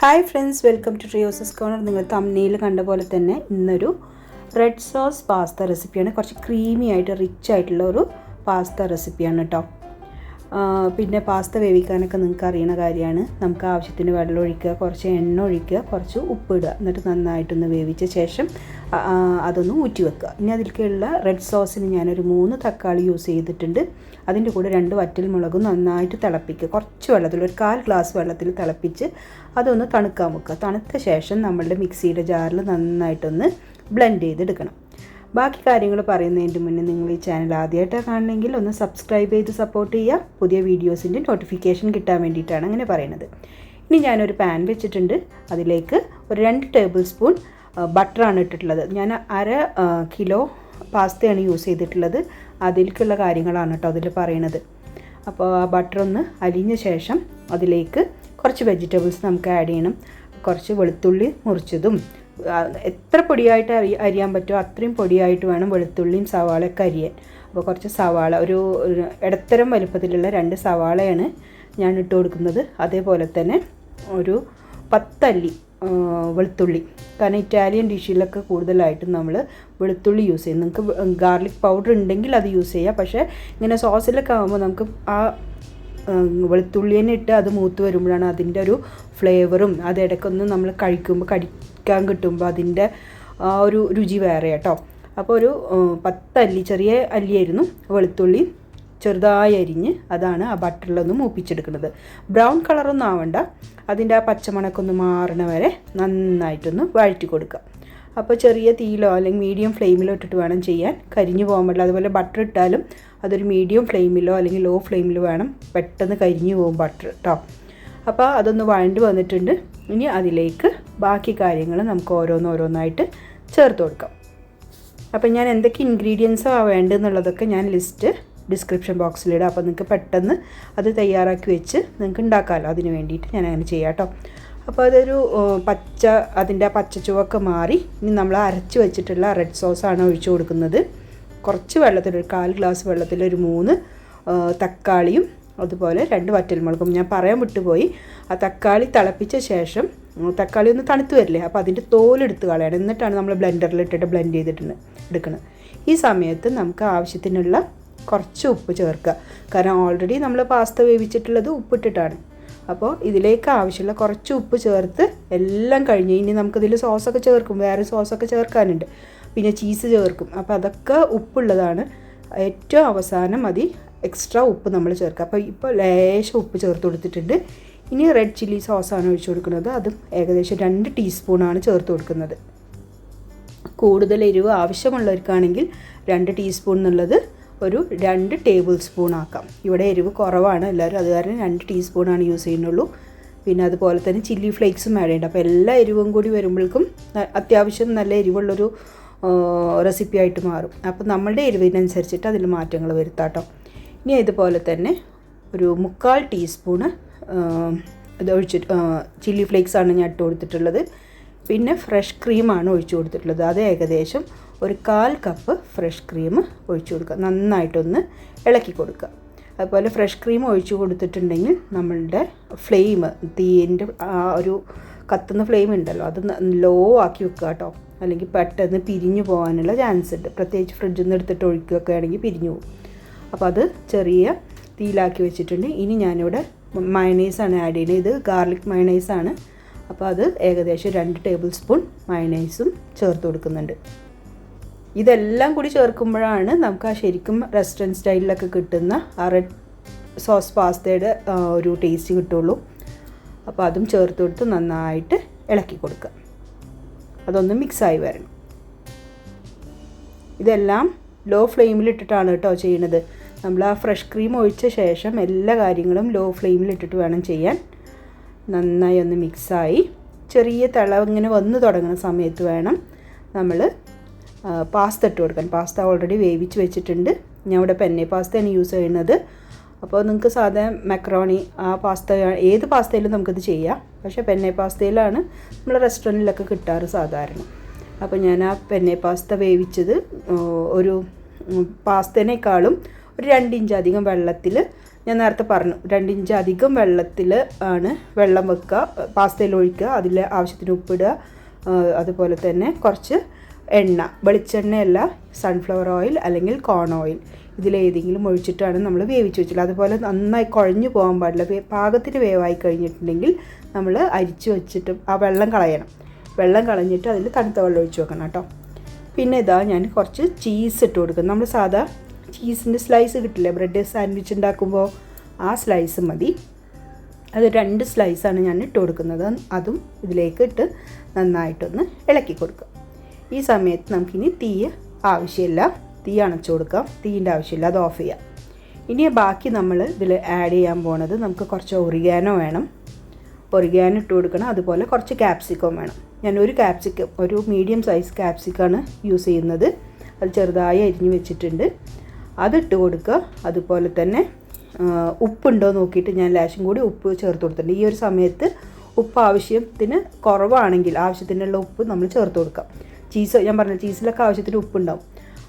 Hi friends, welcome to ട്രിയോസസ് corner. നിങ്ങൾ thumbnail കണ്ട പോലെ തന്നെ ഇന്നൊരു റെഡ് സോസ് പാസ്ത റെസിപ്പിയാണ്. കുറച്ച് ക്രീമി ആയിട്ട് റിച്ച് ആയിട്ടുള്ള ഒരു പാസ്ത റെസിപ്പിയാണ് കേട്ടോ. പിന്നെ പാസ്ത വേവിക്കാനൊക്കെ നിങ്ങൾക്ക് അറിയുന്ന കാര്യമാണ്. നമുക്ക് ആവശ്യത്തിന് വെള്ളം ഒഴിക്കുക, കുറച്ച് എണ്ണ ഒഴിക്കുക, കുറച്ച് ഉപ്പിടുക, എന്നിട്ട് നന്നായിട്ടൊന്ന് വേവിച്ച ശേഷം അതൊന്ന് ഊറ്റി വെക്കുക. ഇനി അതിലേക്കുള്ള റെഡ് സോസിന് ഞാനൊരു 3 തക്കാളി യൂസ് ചെയ്തിട്ടുണ്ട്. അതിൻ്റെ കൂടെ 2 വറ്റൽമുളകും നന്നായിട്ട് തിളപ്പിക്കുക. കുറച്ച് വെള്ളത്തിൽ, ഒരു 1/4 ഗ്ലാസ് വെള്ളത്തിൽ തിളപ്പിച്ച് അതൊന്ന് തണുക്കാൻ വെക്കുക. തണുത്ത ശേഷം നമ്മളുടെ മിക്സിയുടെ ജാറിൽ നന്നായിട്ടൊന്ന് ബ്ലെൻഡ് ചെയ്തെടുക്കണം. ബാക്കി കാര്യങ്ങൾ പറയുന്നതിന് മുന്നേ നിങ്ങൾ ഈ ചാനൽ ആദ്യമായിട്ടാണ് കാണണമെങ്കിൽ ഒന്ന് സബ്സ്ക്രൈബ് ചെയ്ത് സപ്പോർട്ട് ചെയ്യുക. പുതിയ വീഡിയോസിൻ്റെ നോട്ടിഫിക്കേഷൻ കിട്ടാൻ വേണ്ടിയിട്ടാണ് അങ്ങനെ പറയുന്നത്. ഇനി ഞാനൊരു പാൻ വെച്ചിട്ടുണ്ട്. അതിലേക്ക് ഒരു 2 ടേബിൾ സ്പൂൺ ബട്ടറാണ് ഇട്ടിട്ടുള്ളത്. ഞാൻ 1/2 കിലോ പാസ്തയാണ് യൂസ് ചെയ്തിട്ടുള്ളത്. അതിലേക്കുള്ള കാര്യങ്ങളാണ് കേട്ടോ അതിൽ പറയുന്നത്. അപ്പോൾ ആ ബട്ടർ ഒന്ന് അലിഞ്ഞ ശേഷം അതിലേക്ക് കുറച്ച് വെജിറ്റബിൾസ് നമുക്ക് ആഡ് ചെയ്യണം. കുറച്ച് വെളുത്തുള്ളി മുറിച്ചതും, എത്ര പൊടിയായിട്ട് അരിയാൻ പറ്റുമോ അത്രയും പൊടിയായിട്ട് വേണം വെളുത്തുള്ളിയും സവാളയൊക്കെ അരിയാൻ. അപ്പോൾ കുറച്ച് സവാള, ഒരു ഇടത്തരം വലുപ്പത്തിലുള്ള 2 സവാളയാണ് ഞാൻ ഇട്ട് കൊടുക്കുന്നത്. അതേപോലെ തന്നെ ഒരു 10 അല്ലി വെളുത്തുള്ളി. കാരണം ഇറ്റാലിയൻ ഡിഷിലൊക്കെ കൂടുതലായിട്ടും നമ്മൾ വെളുത്തുള്ളി യൂസ് ചെയ്യും. നിങ്ങൾക്ക് ഗാർലിക് പൗഡർ ഉണ്ടെങ്കിൽ അത് യൂസ് ചെയ്യാം. പക്ഷേ ഇങ്ങനെ സോസിലൊക്കെ ആകുമ്പോൾ നമുക്ക് ആ വെളുത്തുള്ളിനെ ഇട്ട് അത് മൂത്ത് വരുമ്പോഴാണ് അതിൻ്റെ ഒരു ഫ്ലേവറും അതിടയ്ക്കൊന്ന് നമ്മൾ കഴിക്കുമ്പോൾ കടിക്കാൻ കിട്ടുമ്പോൾ അതിൻ്റെ ആ ഒരു രുചി വേറെ കേട്ടോ. അപ്പോൾ ഒരു 10 അല്ലി, ചെറിയ അല്ലിയായിരുന്നു വെളുത്തുള്ളി, ചെറുതായി അരിഞ്ഞ് അതാണ് ആ ബട്ടറിലൊന്ന് മൂപ്പിച്ചെടുക്കുന്നത്. ബ്രൗൺ കളറൊന്നും ആവണ്ട, അതിൻ്റെ ആ പച്ചമണക്കൊന്ന് മാറണ വരെ നന്നായിട്ടൊന്ന് വഴറ്റി കൊടുക്കുക. അപ്പോൾ ചെറിയ തീയിലോ അല്ലെങ്കിൽ മീഡിയം ഫ്ലെയിമിലോ ഇട്ടിട്ട് വേണം ചെയ്യാൻ, കരിഞ്ഞു പോകാൻ പാടില്ല. അതുപോലെ ബട്ടർ ഇട്ടാലും അതൊരു മീഡിയം ഫ്ലെയിമിലോ അല്ലെങ്കിൽ ലോ ഫ്ലെയിമിലോ വേണം, പെട്ടെന്ന് കരിഞ്ഞു പോകും ബട്ടർ കേട്ടോ. അപ്പോൾ അതൊന്ന് വഴണ്ടി വന്നിട്ടുണ്ട്. ഇനി അതിലേക്ക് ബാക്കി കാര്യങ്ങൾ നമുക്ക് ഓരോന്നായിട്ട് ചേർത്ത് കൊടുക്കാം. അപ്പോൾ ഞാൻ എന്തൊക്കെ ഇൻഗ്രീഡിയൻസാണ് വേണ്ടതെന്നുള്ളതൊക്കെ ഞാൻ ലിസ്റ്റ് ഡിസ്ക്രിപ്ഷൻ ബോക്സിലിടാം. അപ്പോൾ നിങ്ങൾക്ക് പെട്ടെന്ന് അത് തയ്യാറാക്കി വെച്ച് നിങ്ങൾക്ക് ഉണ്ടാക്കാമല്ലോ. അതിന് വേണ്ടിയിട്ട് ഞാൻ അങ്ങനെ ചെയ്യാം കേട്ടോ. അപ്പോൾ അതൊരു അതിൻ്റെ പച്ച ചുവക്കെ മാറി ഇനി നമ്മൾ അരച്ച് വെച്ചിട്ടുള്ള റെഡ് സോസാണ് ഒഴിച്ചു കൊടുക്കുന്നത്. കുറച്ച് വെള്ളത്തിൽ, ഒരു 1/4 ഗ്ലാസ് വെള്ളത്തിൽ ഒരു 3 തക്കാളിയും അതുപോലെ 2 വറ്റൽമുളകും. ഞാൻ പറയാൻ വിട്ടുപോയി, ആ തക്കാളി തിളപ്പിച്ച ശേഷം തക്കാളി ഒന്ന് തണുത്ത് വരില്ലേ, അപ്പോൾ അതിൻ്റെ തോലെടുത്ത് കളയണം. എന്നിട്ടാണ് നമ്മൾ ബ്ലെൻഡറിലിട്ടിട്ട് ബ്ലെൻഡ് ചെയ്തിട്ട് എടുക്കുന്നത്. ഈ സമയത്ത് നമുക്ക് ആവശ്യത്തിനുള്ള കുറച്ച് ഉപ്പ് ചേർക്കുക. കാരണം ഓൾറെഡി നമ്മൾ പാസ്ത വേവിച്ചിട്ടുള്ളത് ഉപ്പിട്ടിട്ടാണ്. അപ്പോൾ ഇതിലേക്ക് ആവശ്യമുള്ള കുറച്ച് ഉപ്പ് ചേർത്ത് എല്ലാം കഴിഞ്ഞ് ഇനി നമുക്കിതിൽ സോസൊക്കെ ചേർക്കും, വേറെ സോസൊക്കെ ചേർക്കാനുണ്ട്, പിന്നെ ചീസ് ചേർക്കും. അപ്പോൾ അതൊക്കെ ഉപ്പുള്ളതാണ്. ഏറ്റവും അവസാനം മതി എക്സ്ട്രാ ഉപ്പ് നമ്മൾ ചേർക്കുക. അപ്പോൾ ഇപ്പോൾ ലേശം ഉപ്പ് ചേർത്ത് കൊടുത്തിട്ടുണ്ട്. ഇനി റെഡ് ചില്ലി സോസാണ് ഒഴിച്ചു കൊടുക്കുന്നത്. അതും ഏകദേശം 2 ടീസ്പൂണാണ് ചേർത്ത് കൊടുക്കുന്നത്. കൂടുതൽ എരിവ് ആവശ്യമുള്ളവർക്കാണെങ്കിൽ 2 ടീസ്പൂൺ എന്നുള്ളത് ഒരു 2 ടേബിൾ സ്പൂൺ ആക്കാം. ഇവിടെ എരിവ് കുറവാണ് എല്ലാവരും, അത് കാരണം 2 ടീസ്പൂണാണ് യൂസ് ചെയ്യുന്നുള്ളൂ. പിന്നെ അതുപോലെ തന്നെ ചില്ലി ഫ്ലേക്സും ആഡ് ചെയ്യേണ്ട. അപ്പോൾ എല്ലാ എരിവും കൂടി വരുമ്പോഴേക്കും അത്യാവശ്യം നല്ല എരിവുള്ളൊരു റെസിപ്പി ആയിട്ട് മാറും. അപ്പോൾ നമ്മളുടെ എരിവിനനുസരിച്ചിട്ട് അതിൽ മാറ്റങ്ങൾ വരുത്താം കേട്ടോ. ഇനി ഇതുപോലെ തന്നെ ഒരു 3/4 ടീസ്പൂണ് ഇത് ചില്ലി ഫ്ലേക്സാണ് ഞാൻ ഇട്ട് കൊടുത്തിട്ടുള്ളത്. പിന്നെ ഫ്രഷ് ക്രീമാണ് ഒഴിച്ചു കൊടുത്തിട്ടുള്ളത്. അത് ഏകദേശം ഒരു 1/4 കപ്പ് ഫ്രഷ് ക്രീം ഒഴിച്ചു കൊടുക്കുക. നന്നായിട്ടൊന്ന് ഇളക്കി കൊടുക്കുക. അതുപോലെ ഫ്രഷ് ക്രീം ഒഴിച്ചു കൊടുത്തിട്ടുണ്ടെങ്കിൽ നമ്മളുടെ ഫ്ലെയിം, തീൻ്റെ ആ ഒരു കത്തുന്ന ഫ്ലെയിം ഉണ്ടല്ലോ, അത് ലോ ആക്കി വെക്കുക കേട്ടോ. അല്ലെങ്കിൽ പെട്ടെന്ന് പിരിഞ്ഞു പോകാനുള്ള ചാൻസ് ഉണ്ട്. പ്രത്യേകിച്ച് ഫ്രിഡ്ജിൽ നിന്ന് എടുത്തിട്ട് ഒഴിക്കുകയൊക്കെ ആണെങ്കിൽ പിരിഞ്ഞു പോകും. അപ്പോൾ അത് ചെറിയ തീയിലാക്കി വെച്ചിട്ടുണ്ട്. ഇനി ഞാനിവിടെ മയണൈസാണ് ആഡ് ചെയ്യുന്നത്. ഇത് ഗാർലിക് മയണൈസാണ്. അപ്പോൾ അത് ഏകദേശം 2 ടേബിൾ സ്പൂൺ മയണൈസും ചേർത്ത് കൊടുക്കുന്നുണ്ട്. ഇതെല്ലാം കൂടി ചേർക്കുമ്പോഴാണ് നമുക്ക് ആ ശരിക്കും റെസ്റ്റോറൻറ്റ് സ്റ്റൈലിലൊക്കെ കിട്ടുന്ന ആ റെഡ് സോസ് പാസ്തയുടെ ഒരു ടേസ്റ്റ് കിട്ടുള്ളൂ. അപ്പോൾ അതും ചേർത്ത് കൊടുത്ത് നന്നായിട്ട് ഇളക്കി കൊടുക്കുക. അതൊന്ന് മിക്സായി വരണം. ഇതെല്ലാം ലോ ഫ്ലെയിമിലിട്ടിട്ടാണ് കേട്ടോ ചെയ്യുന്നത്. നമ്മൾ ആ ഫ്രഷ് ക്രീം ഒഴിച്ച ശേഷം എല്ലാ കാര്യങ്ങളും ലോ ഫ്ലെയിമിലിട്ടിട്ട് വേണം ചെയ്യാൻ. നന്നായി ഒന്ന് മിക്സായി ചെറിയ തിള ഇങ്ങനെ വന്ന് തുടങ്ങുന്ന സമയത്ത് വേണം നമ്മൾ പാസ്ത ഇട്ട് കൊടുക്കാൻ. പാസ്ത ഓൾറെഡി വേവിച്ച് വെച്ചിട്ടുണ്ട്. ഞാൻ ഇവിടെ പെന്നെ പാസ്തയാണ് യൂസ് ചെയ്യുന്നത്. അപ്പോൾ നിങ്ങൾക്ക് സാധാരണ മക്രോണി ആ പാസ്ത, ഏത് പാസ്തയിലും നമുക്കിത് ചെയ്യാം. പക്ഷേ പെന്നെ പാസ്തയിലാണ് നമ്മൾ റെസ്റ്റോറൻറ്റിലൊക്കെ കിട്ടാറ് സാധാരണ. അപ്പോൾ ഞാൻ ആ പെന്നെ പാസ്ത വേവിച്ചത് ഒരു പാസ്തേനേക്കാളും ഒരു 2 ഇഞ്ച് അധികം വെള്ളത്തിൽ ഞാൻ നേരത്തെ പറഞ്ഞു 2 ഇഞ്ച് അധികം വെള്ളത്തിൽ ആണ് വെള്ളം വെക്കുക, പാസ്തയിൽ ഒഴിക്കുക, അതിൽ ആവശ്യത്തിന് ഉപ്പിടുക, അതുപോലെ തന്നെ കുറച്ച് എണ്ണ, വെളിച്ചെണ്ണയല്ല സൺഫ്ലവർ ഓയിൽ അല്ലെങ്കിൽ കോൺ ഓയിൽ, ഇതിലേതെങ്കിലും ഒഴിച്ചിട്ടാണ് നമ്മൾ വേവിച്ച് വെച്ചിട്ടുള്ളത്. അതുപോലെ നന്നായി കുഴഞ്ഞു പോകാൻ പാടില്ല. പാകത്തിന് വേവായി കഴിഞ്ഞിട്ടുണ്ടെങ്കിൽ നമ്മൾ അരിച്ച് വെച്ചിട്ട് ആ വെള്ളം കളയണം. വെള്ളം കളഞ്ഞിട്ട് അതിൽ തണുത്ത വെള്ളം ഒഴിച്ച് വെക്കണം കേട്ടോ. പിന്നെ ഇതാ ഞാൻ കുറച്ച് ചീസ് ഇട്ട് കൊടുക്കും. നമ്മൾ സാധാ ചീസിൻ്റെ സ്ലൈസ് കിട്ടില്ലേ ബ്രെഡ് സാൻഡ്വിച്ച് ഉണ്ടാക്കുമ്പോൾ, ആ സ്ലൈസ് മതി. അത് 2 സ്ലൈസാണ് ഞാൻ ഇട്ട് കൊടുക്കുന്നത്. അതും ഇതിലേക്ക് ഇട്ട് നന്നായിട്ടൊന്ന് ഇളക്കി കൊടുക്കുക. ഈ സമയത്ത് നമുക്കിനി തീ ആവശ്യമില്ല, തീ അണച്ചു കൊടുക്കാം. തീൻ്റെ ആവശ്യമില്ല, അത് ഓഫ് ചെയ്യാം. ഇനി ബാക്കി നമ്മൾ ഇതിൽ ആഡ് ചെയ്യാൻ പോണത് നമുക്ക് കുറച്ച് ഒറിഗാനോ വേണം. ഒറിഗാനോ ഇട്ട് കൊടുക്കണം. അതുപോലെ കുറച്ച് ക്യാപ്സിക്കം വേണം. ഞാൻ ഒരു മീഡിയം സൈസ് ക്യാപ്സിക്കാണ് യൂസ് ചെയ്യുന്നത്. അത് ചെറുതായി അരിഞ്ഞ് വെച്ചിട്ടുണ്ട്, അതിട്ട് കൊടുക്കുക. അതുപോലെ തന്നെ ഉപ്പുണ്ടോ നോക്കിയിട്ട് ഞാൻ ലേശം കൂടി ഉപ്പ് ചേർത്ത് കൊടുത്തിട്ടുണ്ട്. ഈ ഒരു സമയത്ത് ഉപ്പ് ആവശ്യത്തിന് കുറവാണെങ്കിൽ ആവശ്യത്തിനുള്ള ഉപ്പ് നമ്മൾ ചേർത്ത് കൊടുക്കാം. ഞാൻ പറഞ്ഞ ചീസിലൊക്കെ ആവശ്യത്തിന് ഉപ്പുണ്ടാവും,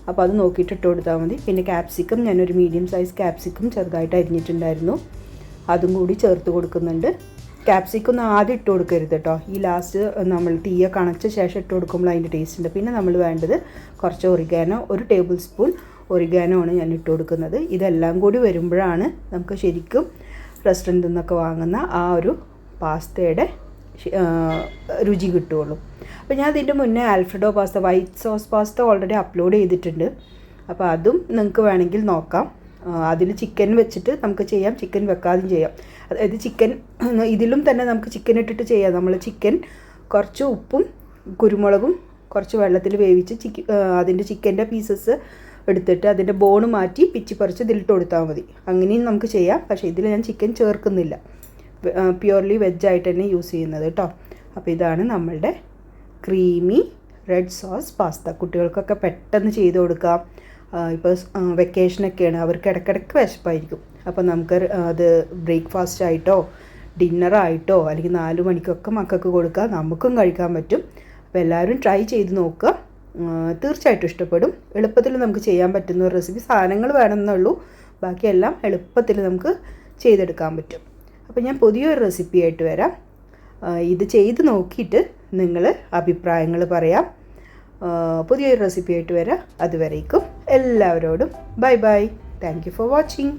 അപ്പോൾ അത് നോക്കിയിട്ട് ഇട്ട് കൊടുത്താൽ മതി. പിന്നെ ക്യാപ്സിക്കം, ഞാനൊരു മീഡിയം സൈസ് ക്യാപ്സിക്കം ചെറുതായിട്ട് അരിഞ്ഞിട്ടുണ്ടായിരുന്നു, അതും കൂടി ചേർത്ത് കൊടുക്കുന്നുണ്ട്. ക്യാപ്സിക്കം ഒന്നും ആദ്യം ഇട്ട് കൊടുക്കരുത് കേട്ടോ. ഈ ലാസ്റ്റ് നമ്മൾ തീയൊക്കെ അണച്ച ശേഷം ഇട്ട് കൊടുക്കുമ്പോൾ അതിൻ്റെ ടേസ്റ്റ് ഉണ്ട്. പിന്നെ നമ്മൾ വേണ്ടത് കുറച്ച് ഒറിഗാനോ, 1 ടേബിൾ സ്പൂൺ ഒറിഗാനോ ആണ് ഞാൻ ഇട്ട് കൊടുക്കുന്നത്. ഇതെല്ലാം കൂടി വരുമ്പോഴാണ് നമുക്ക് ശരിക്കും റെസ്റ്റോറൻറ്റിൽ നിന്നൊക്കെ വാങ്ങുന്ന ആ ഒരു പാസ്തയുടെ രുചി കിട്ടുകയുള്ളൂ. അപ്പോൾ ഞാൻ ഇതിൻ്റെ മുന്നേ Alfredo pasta, white sauce pasta already upload ചെയ്തിട്ടുണ്ട്. അപ്പോൾ അതും നിങ്ങൾക്ക് വേണമെങ്കിൽ നോക്കാം. അതിൽ ചിക്കൻ വെച്ചിട്ട് നമുക്ക് ചെയ്യാം, ചിക്കൻ വെക്കാതെയും ചെയ്യാം. അതായത് ചിക്കൻ ഇതിലും തന്നെ നമുക്ക് ചിക്കൻ ഇട്ടിട്ട് ചെയ്യാം. നമ്മൾ ചിക്കൻ കുറച്ച് ഉപ്പും കുരുമുളകും കുറച്ച് വെള്ളത്തിൽ വേവിച്ച് അതിൻ്റെ ചിക്കൻ്റെ പീസസ് എടുത്തിട്ട് അതിൻ്റെ ബോണ് മാറ്റി പിച്ചി പറിച്ച് ഇതിലിട്ട് കൊടുത്താൽ മതി. അങ്ങനെയും നമുക്ക് ചെയ്യാം. പക്ഷേ ഇതിൽ ഞാൻ ചിക്കൻ ചേർക്കുന്നില്ല, പ്യുവർലി വെജായിട്ട് തന്നെ യൂസ് ചെയ്യുന്നത് കേട്ടോ. അപ്പോൾ ഇതാണ് നമ്മളുടെ ക്രീമി റെഡ് സോസ് പാസ്ത. കുട്ടികൾക്കൊക്കെ പെട്ടെന്ന് ചെയ്ത് കൊടുക്കാം. ഇപ്പോൾ വെക്കേഷനൊക്കെയാണ്, അവർക്ക് ഇടയ്ക്കിടയ്ക്ക് വിശപ്പായിരിക്കും. അപ്പോൾ നമുക്ക് അത് ബ്രേക്ക്ഫാസ്റ്റ് ആയിട്ടോ ഡിന്നറായിട്ടോ അല്ലെങ്കിൽ 4 മണിക്കൊക്കെ മക്കൾക്ക് കൊടുക്കാം, നമുക്കും കഴിക്കാൻ പറ്റും. അപ്പോൾ എല്ലാവരും ട്രൈ ചെയ്ത് നോക്കുക, തീർച്ചയായിട്ടും ഇഷ്ടപ്പെടും. എളുപ്പത്തിൽ നമുക്ക് ചെയ്യാൻ പറ്റുന്ന ഒരു റെസിപ്പി. സാധനങ്ങൾ വേണമെന്നുള്ളൂ, ബാക്കിയെല്ലാം എളുപ്പത്തിൽ നമുക്ക് ചെയ്തെടുക്കാൻ പറ്റും. അപ്പോൾ ഞാൻ പുതിയൊരു റെസിപ്പിയായിട്ട് വരാം. ഇത് ചെയ്ത് നോക്കിയിട്ട് നിങ്ങൾ അഭിപ്രായങ്ങൾ പറയാം. പുതിയൊരു റെസിപ്പിയായിട്ട് വരാം. അതുവരേക്കും എല്ലാവരോടും bye bye. Thank you for watching.